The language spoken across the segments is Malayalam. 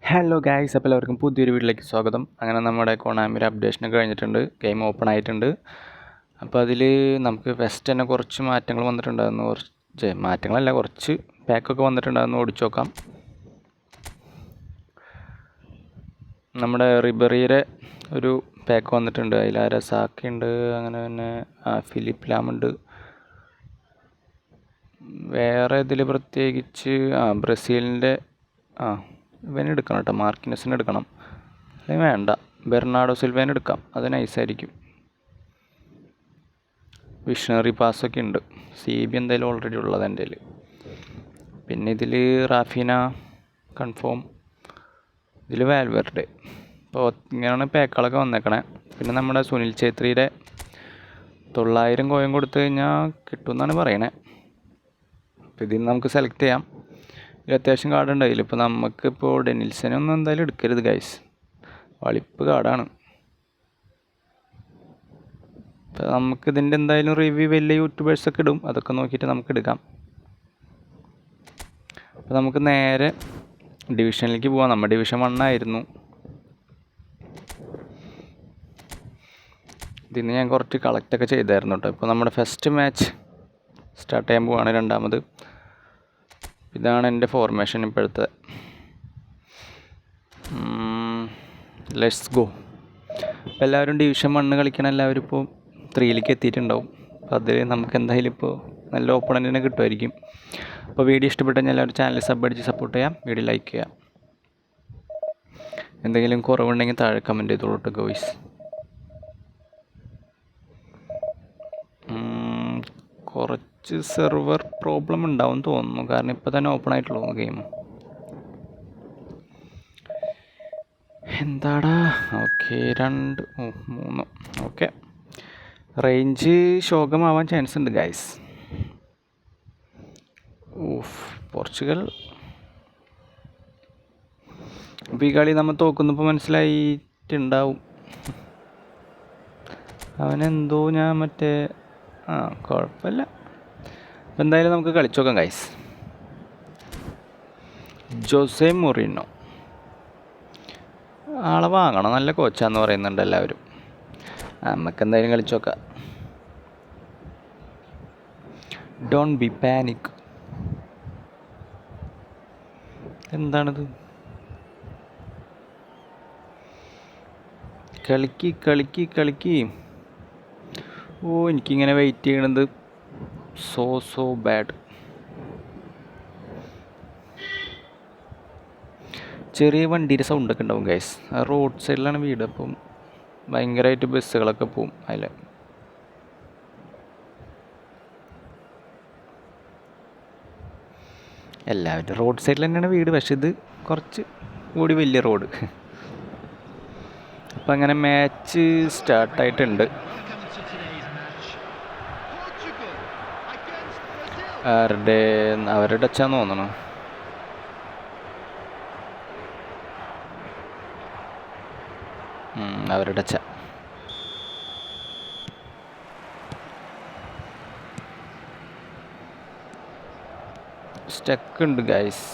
ഹലോ ഗായ്സ്, അപ്പോൾ എല്ലാവർക്കും പുതിയൊരു വീട്ടിലേക്ക് സ്വാഗതം. അങ്ങനെ നമ്മുടെ കൊണാമിയുടെ അപ്ഡേഷനൊക്കെ കഴിഞ്ഞിട്ടുണ്ട്, ഗെയിം ഓപ്പൺ ആയിട്ടുണ്ട്. അപ്പോൾ അതിൽ നമുക്ക് ഫസ്റ്റ് തന്നെ കുറച്ച് മാറ്റങ്ങൾ വന്നിട്ടുണ്ടായിരുന്നു. കുറച്ച് മാറ്റങ്ങളല്ല, കുറച്ച് പാക്കൊക്കെ വന്നിട്ടുണ്ടായിരുന്നു. ഓടിച്ചു നോക്കാം. നമ്മുടെ റിബറിയുടെ ഒരു പാക്ക് വന്നിട്ടുണ്ട്. അതിൽ രസാക്കി ഉണ്ട്, അങ്ങനെ തന്നെ ഫിലിപ്പ് ലാമുണ്ട്. വേറെ ഇതിൽ പ്രത്യേകിച്ച് ബ്രസീലിൻ്റെ ഇവനെടുക്കണം കേട്ടോ, മാർക്കിനസിന് എടുക്കണം. അല്ലെങ്കിൽ വേണ്ട, ബെർണാഡോ സിൽവേനെ എടുക്കാം, അത് നൈസായിരിക്കും. വിഷണറി പാസ്സൊക്കെ ഉണ്ട്. CB എന്തായാലും ഓൾറെഡി ഉള്ളത് എൻ്റെ കയ്യിൽ. പിന്നെ ഇതിൽ റാഫീന കൺഫേം, ഇതിൽ വാൽവെർഡെ. അപ്പോൾ ഇങ്ങനെയാണ് പാക്കുകളൊക്കെ വന്നേക്കണേ. പിന്നെ നമ്മുടെ സുനിൽ ഛേത്രിയുടെ 900 കോയിൻ കൊടുത്തു കഴിഞ്ഞാൽ കിട്ടുമെന്നാണ് പറയണേ. അപ്പോൾ ഇതിൽ നിന്ന് നമുക്ക് സെലക്ട് ചെയ്യാം. ഇതിൽ അത്യാവശ്യം കാർഡ് ഉണ്ടായില്ല. ഇപ്പോൾ നമുക്കിപ്പോൾ ഡെനിൽസനൊന്നും എന്തായാലും എടുക്കരുത് ഗൈസ്, വളിപ്പ് കാർഡാണ്. അപ്പോൾ നമുക്കിതിൻ്റെ എന്തായാലും റിവ്യൂ വലിയ യൂട്യൂബേഴ്സൊക്കെ ഇടും, അതൊക്കെ നോക്കിയിട്ട് നമുക്ക് എടുക്കാം. അപ്പോൾ നമുക്ക് നേരെ ഡിവിഷനിലേക്ക് പോവാം. നമ്മൾ ഡിവിഷൻ 1 ആയിരുന്നു. ഇതിന് ഞാൻ കുറച്ച് കളക്റ്റൊക്കെ ചെയ്തായിരുന്നു കേട്ടോ. ഇപ്പോൾ നമ്മുടെ ഫസ്റ്റ് മാച്ച് സ്റ്റാർട്ട് ചെയ്യാൻ പോവാണ്, രണ്ടാമത്. ഇതാണ് എൻ്റെ ഫോർമേഷൻ ഇപ്പോഴത്തെ. Let's go. അപ്പോൾ എല്ലാവരും ഡിവിഷൻ 1 കളിക്കണം, എല്ലാവരും ഇപ്പോൾ 3ലേക്ക് എത്തിയിട്ടുണ്ടാവും. അപ്പോൾ അതിൽ നമുക്ക് എന്തായാലും ഇപ്പോൾ നല്ല ഓപ്പണൻറ്റിനെ കിട്ടുമായിരിക്കും. അപ്പോൾ വീഡിയോ ഇഷ്ടപ്പെട്ടു കഴിഞ്ഞാൽ എല്ലാവരും ചാനൽ സബ് അടിച്ച് സപ്പോർട്ട് ചെയ്യാം, വീഡിയോ ലൈക്ക് ചെയ്യാം. എന്തെങ്കിലും കുറവുണ്ടെങ്കിൽ താഴെ കമൻറ്റ് ചെയ്തോളൂ കേട്ടോ ഗോയ്സ്. കുറച്ച് സെർവർ പ്രോബ്ലം ഉണ്ടാവും തോന്നുന്നു, കാരണം ഇപ്പോൾ തന്നെ ഓപ്പൺ ആയിട്ടുള്ളൂ ഗെയിം. എന്താടാ, ഓക്കെ 2 3 ഓക്കെ. റേഞ്ച് ശോകമാവാൻ ചാൻസ് ഉണ്ട് ഗൈസ്. പോർച്ചുഗൽ. അപ്പോൾ ഈ കളി നമ്മൾ തോക്കുന്നപ്പോൾ മനസ്സിലായിട്ടുണ്ടാവും. അവനെന്തോ ഞാൻ കുഴപ്പമില്ല. അപ്പം എന്തായാലും നമുക്ക് കളിച്ചു നോക്കാം ഗൈസ്. ജോസെ മൊറീനോ ആളെ വാങ്ങണം, നല്ല കോച്ചാന്ന് പറയുന്നുണ്ട് എല്ലാവരും. നമുക്ക് എന്തായാലും കളിച്ചു നോക്കാം. Don't be panic. എന്താണിത്? കളിക്ക്. എനിക്കിങ്ങനെ വെയിറ്റ് ചെയ്യണത് സോ ബാഡ്. ചെറിയ വണ്ടിയുടെ സൗണ്ടൊക്കെ ഉണ്ടാവും ഗൈസ്. റോഡ് സൈഡിലാണ് വീട്, അപ്പം ഭയങ്കരമായിട്ട് ബസ്സുകളൊക്കെ പോവും അതിൽ. എല്ലാവരും റോഡ് സൈഡിൽ തന്നെയാണ് വീട്, പക്ഷെ ഇത് കുറച്ച് കൂടി വലിയ റോഡ്. അപ്പം അങ്ങനെ മാച്ച് സ്റ്റാർട്ടായിട്ടുണ്ട്. അവരുടെ ടച്ചാന്ന് തോന്നണം. അവരുടെ ടച്ച. സ്റ്റക്ക് ഉണ്ട് ഗൈസ്.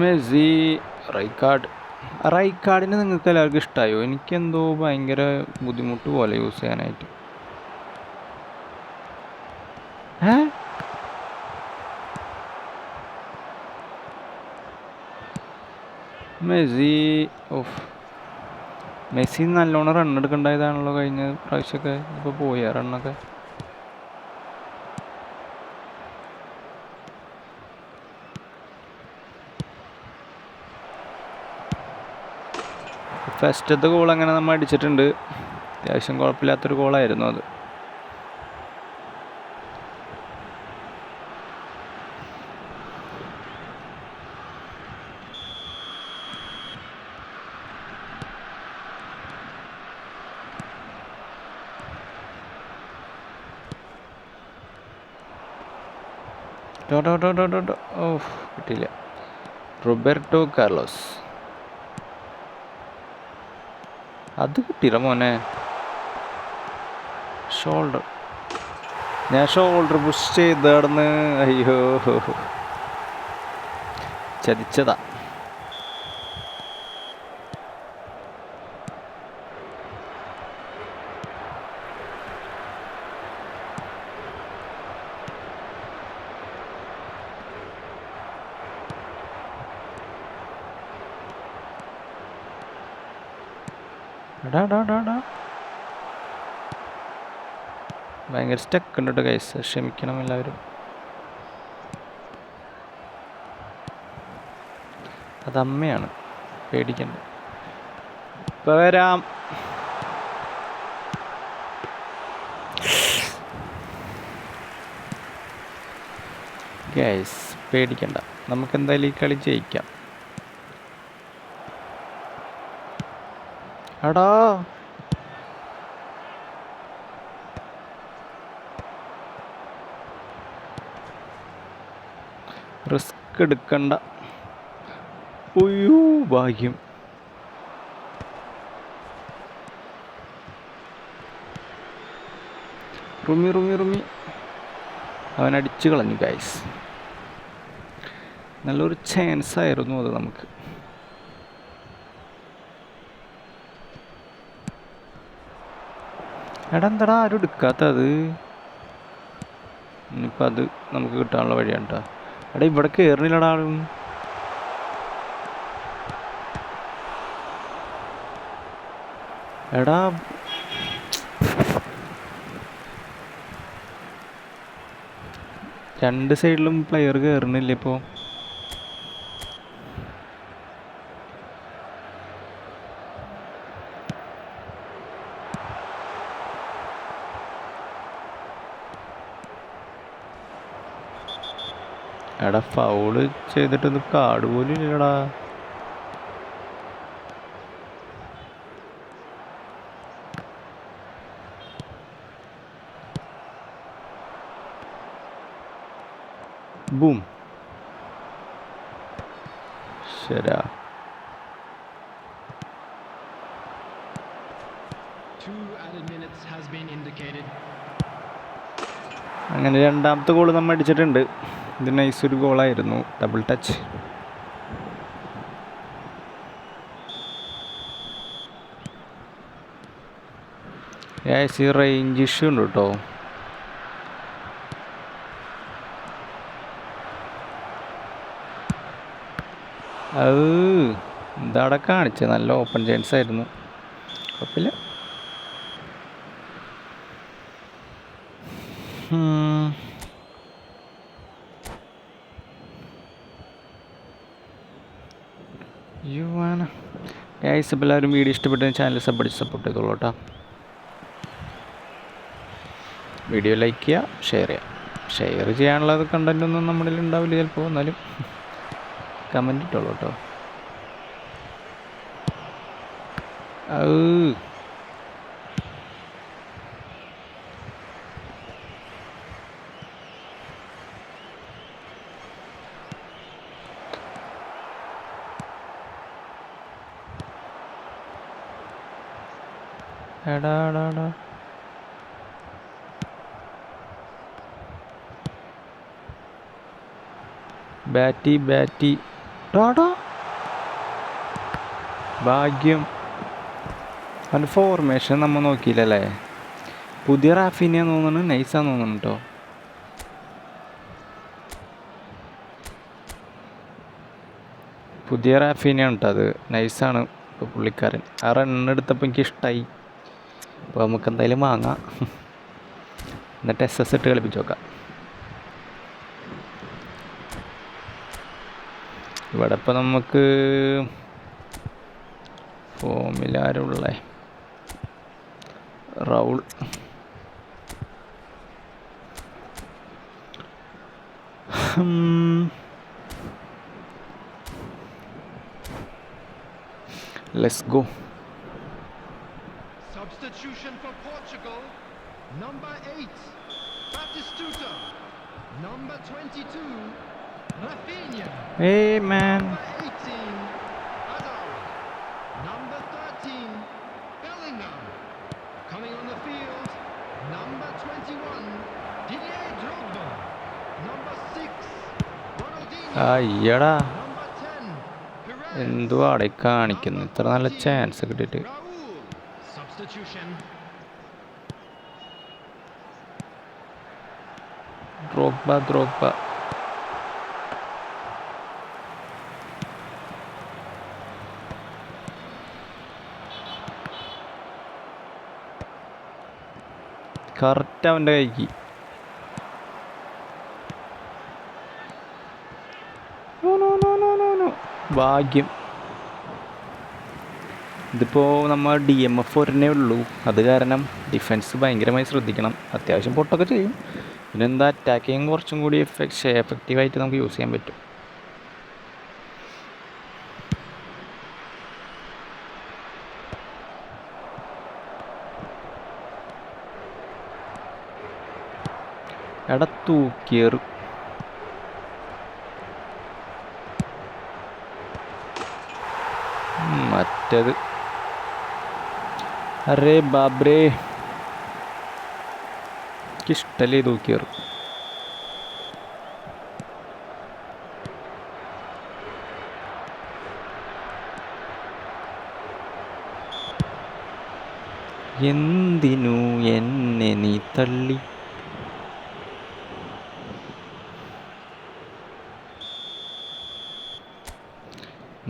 മെസ്സി. റൈക്കാർഡിനെ നിങ്ങൾക്ക് എല്ലാവർക്കും ഇഷ്ടമായോ? എനിക്കെന്തോ ഭയങ്കര ബുദ്ധിമുട്ട് പോലെ യൂസ് ചെയ്യാനായിട്ട്. മെസ്സി നല്ലോണം റണ്ണെടുക്കണ്ടായതാണല്ലോ കഴിഞ്ഞ പ്രാവശ്യമൊക്കെ. ഇപ്പോൾ പോയാ റണ്ണൊക്കെ. ഫസ്റ്റത്തെ ഗോൾ അങ്ങനെ നമ്മൾ അടിച്ചിട്ടുണ്ട്. അത്യാവശ്യം കുഴപ്പമില്ലാത്തൊരു ഗോളായിരുന്നു അത്. കിട്ടിയില്ല. Roberto Carlos. അത് കിട്ടിയില്ല മോനെ. ഷോൾഡർ. ഞാൻ ഷോൾഡർ പുഷ് ചെയ്താടുന്ന്. അയ്യോ, ചതിച്ചതാ. ഭയങ്കര സ്റ്റക്ക് ഉണ്ട് കേട്ടോ ഗൈസ്, ക്ഷമിക്കണം എല്ലാവരും. അതമ്മയാണ്, പേടിക്കണ്ട. ഇപ്പം വരാം. ഗൈസ് പേടിക്കണ്ട, നമുക്കെന്തായാലും ഈ കളി ജയിക്കാം. എടാ റിസ്ക് എടുക്കണ്ട. ഉയ്യോ ഭാഗ്യം. റുമി അവൻ അടിച്ചു കളഞ്ഞു ഗൈസ്. നല്ലൊരു ചാൻസ് ആയിരുന്നു അത് നമുക്ക്. എടാ എന്താടാ ആരും എടുക്കാത്തത്? ഇനിയിപ്പോൾ അത് നമുക്ക് കിട്ടാനുള്ള വഴിയാണ് കേട്ടോ. എടാ ഇവിടെ കയറുന്നില്ലടാ ആളും. എടാ രണ്ട് സൈഡിലും പ്ലെയർ കയറുന്നില്ല ഇപ്പോൾ. എടാ ഫൗള് ചെയ്തിട്ടൊന്നും കാർഡ് പോലും ഇല്ലടാ. ബൂം. ശരാ. അങ്ങനെ രണ്ടാമത്തെ ഗോൾ നമ്മൾ അടിച്ചിട്ടുണ്ട്. ഇത് നൈസൊരു ഗോളായിരുന്നു, ഡബിൾ ടച്ച്. റേഞ്ച് ഇഷ്യൂ ഉണ്ട് കേട്ടോ. അത് എന്താടെ കാണിച്ചത്? നല്ല ഓപ്പൺ ചാൻസ് ആയിരുന്നു, കുഴപ്പമില്ല. ഗൈസ് അപ്പോൾ എല്ലാവരും വീഡിയോ ഇഷ്ടപ്പെട്ട ചാനൽ സപ്പോർട്ട് ചെയ്തോളൂ കേട്ടോ. വീഡിയോ ലൈക്ക് ചെയ്യുക, ഷെയർ ചെയ്യാനുള്ളത് കണ്ടൻറ്റൊന്നും നമ്മളിൽ ഉണ്ടാവില്ല ചിലപ്പോൾ, എന്നാലും കമൻറ്റ് ഇട്ടോളൂ കേട്ടോ. എടാ ബാറ്റി ടാടാ ഭാഗ്യം. അവൻ്റെ ഫോർമേഷൻ നമ്മൾ നോക്കിയില്ലല്ലേ. പുതിയ റാഫിനെയാന്ന് തോന്നുന്നു, നൈസാന്ന് തോന്നുന്നു കേട്ടോ. പുതിയ റാഫിനെയാണ് കേട്ടോ, അത് നൈസാണ്. ഇപ്പോൾ പുള്ളിക്കാരൻ ആ റണ്ണെടുത്തപ്പോൾ എനിക്ക് ഇഷ്ടമായി. അപ്പോൾ നമുക്ക് എന്തായാലും വാങ്ങാം, എന്നിട്ട് SS ഇട്ട് കളിപ്പിച്ച് നോക്കാം. ഇവിടെ ഇപ്പോൾ നമുക്ക് ഫോമിലാരുള്ളേ? റൗൾ, let's go. Substitution for Portugal, number 8 Batistuta, number 22 Rafinha, hey man, number 18 Hazard, number 13 Bellingham, coming on the field, number 21 Didier അയ്യടാ, Number 10, Perez. എന്തുവാടെ കാണിക്കുന്നു? ഇത്ര നല്ല ചാൻസ് കിട്ടിയിട്ട്. Raul. Substitution. ഡ്രോഗ്ബ. കറക്റ്റ് അവൻ്റെ കൈക്ക്. ഭാഗ്യം. ഇതിപ്പോൾ നമ്മൾ DMF ഒരെണ്ണേ ഉള്ളൂ. അത് കാരണം ഡിഫൻസ് ഭയങ്കരമായി ശ്രദ്ധിക്കണം. അത്യാവശ്യം പൊട്ടൊക്കെ ചെയ്യും. പിന്നെന്താ, അറ്റാക്കിങ് കുറച്ചും കൂടി എഫക്റ്റീവായിട്ട് നമുക്ക് യൂസ് ചെയ്യാൻ പറ്റും. എടാ തൂക്കിയേറ്. മറ്റത് അരേ ബാബ്രേ, എനിക്കിഷ്ടല്ലേ തൂക്കിയേറ്. എന്തിനു എന്നെ നീ തള്ളി?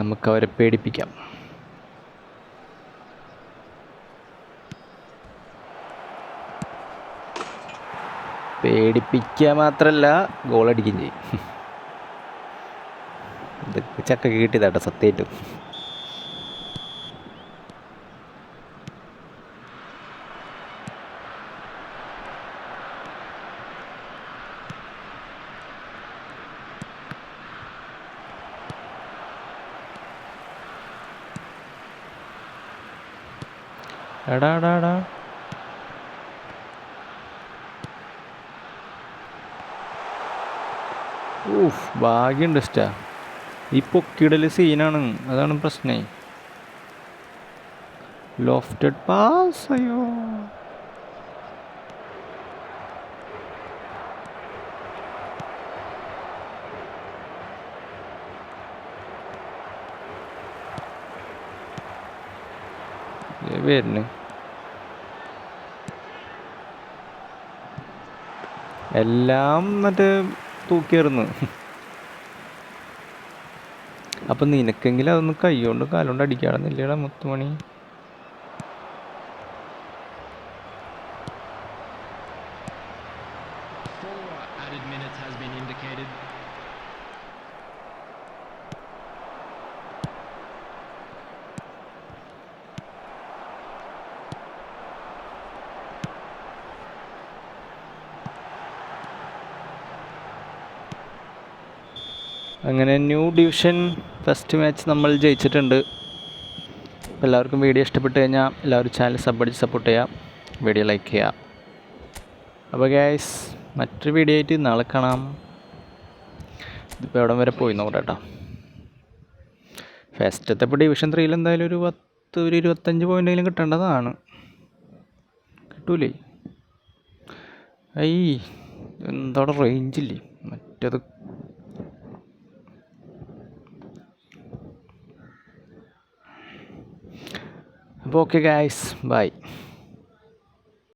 നമുക്കവരെ പേടിപ്പിക്കാം. പേടിപ്പിക്കുക മാത്രമല്ല, ഗോളടിക്കുകയും ചെയ്യും. ഇതൊക്കെ ചക്ക കിട്ടിയതാട്ടോ സത്യമായിട്ടും. എടാ ഊഫ്, ഭാഗ്യമുണ്ട് സ്റ്റാ. ഈ പൊക്കിടൽ സീനാണ്, അതാണ് പ്രശ്നേ. Lofted pass. അയ്യോ, വരുന്നു. എല്ലാം മറ്റേ തൂക്കിയേറുന്നു. അപ്പം നിനക്കെങ്കിലും അതൊന്ന് കൈകൊണ്ട് കാലുകൊണ്ട് അടിക്കാണെന്നില്ലേടാ മുത്തുമണി. അങ്ങനെ ന്യൂ ഡിവിഷൻ ഫസ്റ്റ് മാച്ച് നമ്മൾ ജയിച്ചിട്ടുണ്ട്. എല്ലാവർക്കും വീഡിയോ ഇഷ്ടപ്പെട്ട് കഴിഞ്ഞാൽ എല്ലാവരും ചാനൽ അടിച്ച് സപ്പോർട്ട് ചെയ്യുക, വീഡിയോ ലൈക്ക് ചെയ്യുക. അപ്പോൾ ഗൈസ്, മറ്റൊരു വീഡിയോ ആയിട്ട് നാളെ കാണാം. ഇതിപ്പോൾ എവിടം വരെ പോയി നോക്കട്ടെ കേട്ടോ. ഫസ്റ്റത്തെ ഇപ്പോൾ ഡിവിഷൻ 3 എന്തായാലും ഒരു 25 പോയിൻ്റെങ്കിലും കിട്ടേണ്ടതാണ്. കിട്ടൂലേ? എന്തോടെ റേഞ്ചില്ലേ മറ്റത്. അപ്പോൾ ഓക്കെ ഗൈസ്, ബൈ.